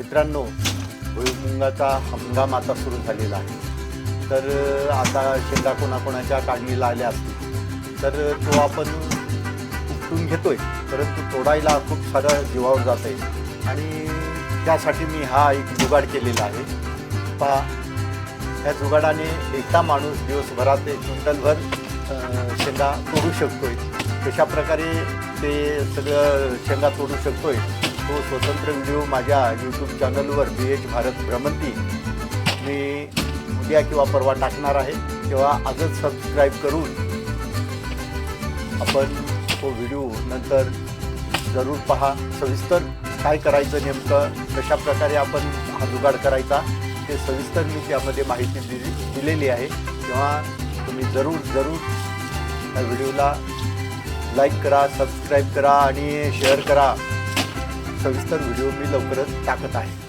मित्रांनो, भुईमुगाचा हंगाम आता सुरू झालेला आहे. तर आता शेंगा कोणाकोणाच्या काढणीला आल्या असतील तर तो आपण उपटून घेतोय, परंतु तोडायला खूप सारं जीवावर जात आहे आणि त्यासाठी मी हा एक जुगाड केलेला आहे. पहा, या जुगाडाने एकटा माणूस दिवसभरात एक क्विंटलभर शेंगा तोडू शकतोय. कशा प्रकारे ते सगळं शेंगा तोडू शकतोय तो स्वतंत्र व्हिडिओ माझ्या यूट्यूब चॅनलवर BH भारत भ्रमंती मी उद्या किंवा परवा टाकणार आहे. तेव्हा आजच सबस्क्राईब करून आपण तो व्हिडिओ नंतर जरूर पहा. सविस्तर काय करायचं, नेमकं कशा प्रकारे आपण हा जुगाड करायचा ते सविस्तर मी त्यामध्ये माहिती दिलेली आहे. तेव्हा तुम्ही जरूर या व्हिडिओला लाईक करा, सबस्क्राईब करा आणि शेअर करा. सविस्तर व्हिडिओ मी लवकरच टाकत आहे.